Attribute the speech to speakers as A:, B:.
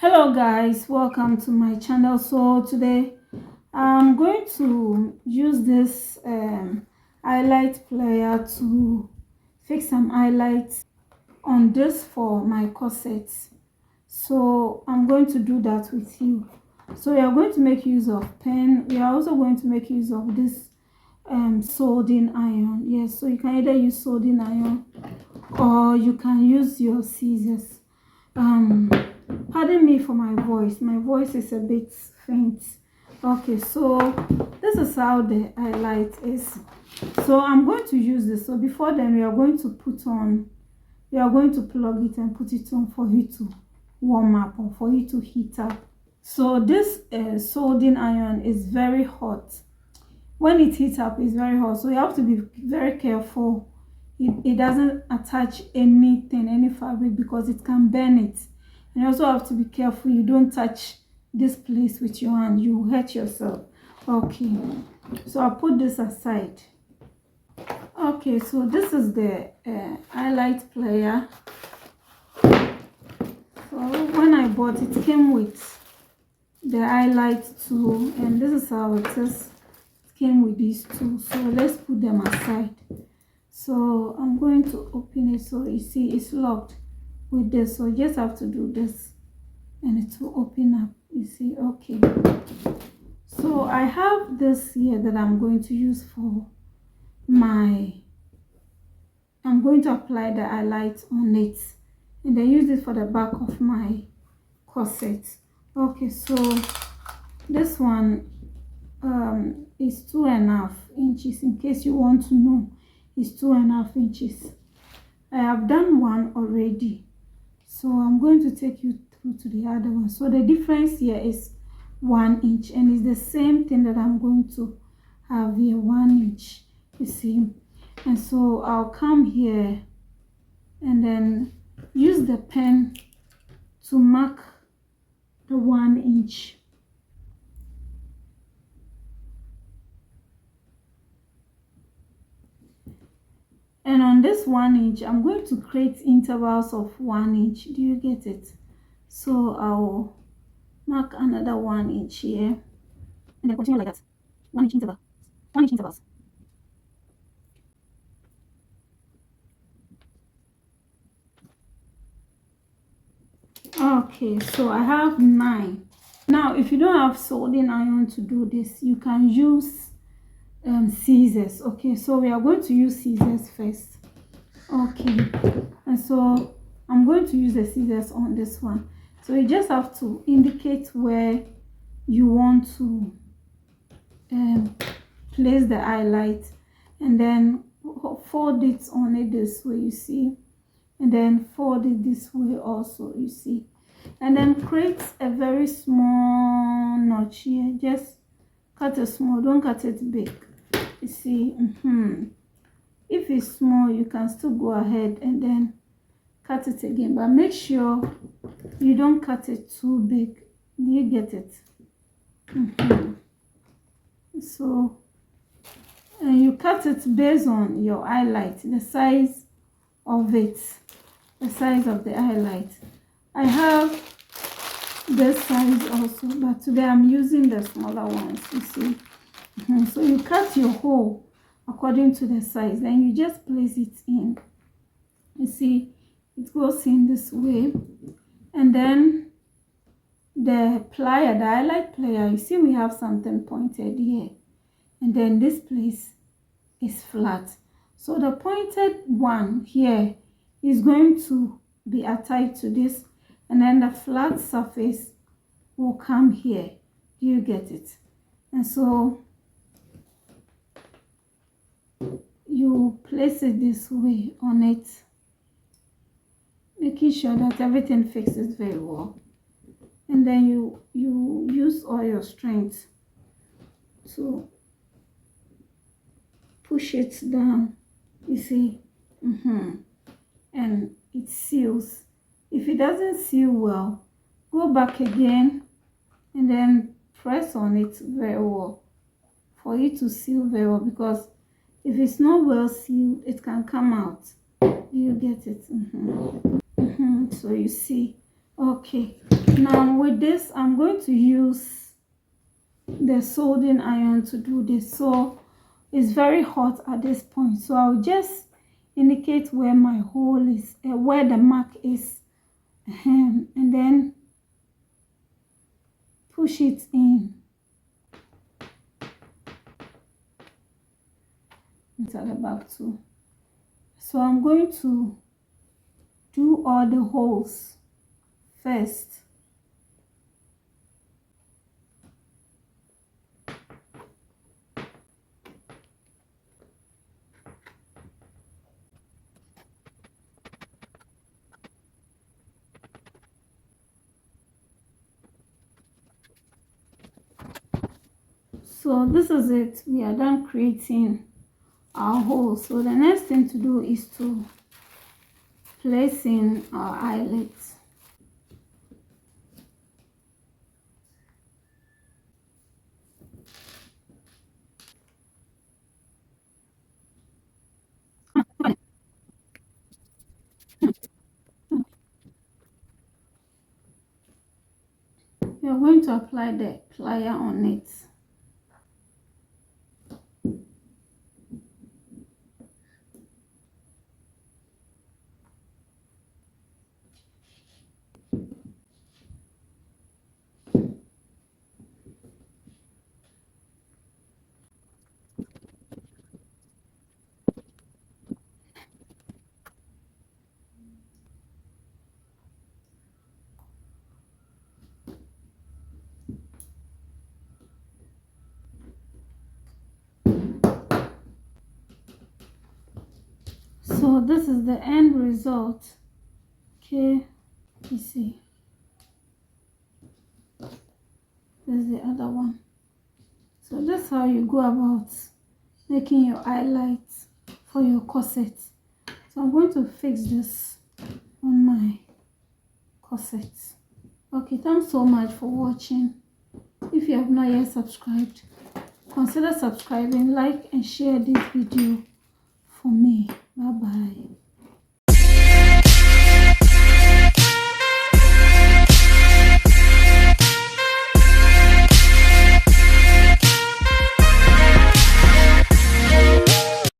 A: Hello guys, welcome to my channel. So today I'm going to use this highlight player to fix some highlights on this for my corsets. So I'm going to do that with you. So we are going to make use of pen. We are also going to make use of this soldering iron. Yes, so you can either use soldering iron or you can use your scissors. Pardon me for my voice is a bit faint. Okay, so this is how the highlight is. So I'm going to use this. So before then we are going to plug it and put it on for you to warm up or for you to heat up. So this soldering iron is very hot. When it heats up, it's very hot, so you have to be very careful it doesn't attach anything, any fabric, because it can burn it. And you also have to be careful you don't touch this place with your hand, you hurt yourself. Okay, so I'll put this aside. Okay, so this is the highlight player. So when I bought it, it came with the highlight tool, and this is how it is. It came with these two, so let's put them aside. So I'm going to open it. So you see it's locked with this, so you just have to do this and it will open up. You see. Okay, so I have this here that I'm going to use for I'm going to apply the highlight on it and then use it for the back of my corset. Okay, so this one is 2.5 inches. In case you want to know, is 2.5 inches. I have done one already, so I'm going to take you through to the other one. So the difference here is 1 inch, and it's the same thing that I'm going to have here, 1 inch, you see. And so I'll come here and then use the pen to mark the 1 inch. And on this 1 inch, I'm going to create intervals of 1 inch. Do you get it? So I'll mark another 1 inch here, and then continue like that. 1 inch interval, 1 inch intervals. Okay, so I have 9. Now, if you don't have soldering iron to do this, you can use scissors. Okay, so we are going to use scissors first. Okay, and so I'm going to use the scissors on this one. So you just have to indicate where you want to place the highlight, and then fold it on it this way, you see, and then fold it this way also, you see, and then create a very small notch here. Just cut it small, don't cut it big, you see. If it's small, you can still go ahead and then cut it again, but make sure you don't cut it too big. Do you get it? So you cut it based on your highlight, the size of it, the size of the highlight. I have this size also, but today I'm using the smaller ones, you see. So you cut your hole according to the size, then you just place it in. You see, it goes in this way, and then the plier, the highlight plier, you see we have something pointed here, and then this place is flat. So the pointed one here is going to be attached to this, and then the flat surface will come here. Do you get it? And so you place it this way on it, making sure that everything fixes very well, and then you use all your strength to push it down, you see. And it seals. If it doesn't seal well, go back again and then press on it very well for it to seal very well, because if it's not well sealed, it can come out. You get it? So you see. Okay, Now with this, I'm going to use the soldering iron to do this. So it's very hot at this point, so I'll just indicate where my hole is, where the mark is, and then push it in into the back too. So I'm going to do all the holes first. So this is it. We are done creating our hole. So the next thing to do is to place in our eyelets. We are going to apply the plier on it. So this is the end result. Okay, you see, this is the other one. So that's how you go about making your highlights for your corset. So I'm going to fix this on my corset. Okay, thanks so much for watching. If you have not yet subscribed, consider subscribing, like and share this video for me. Bye bye.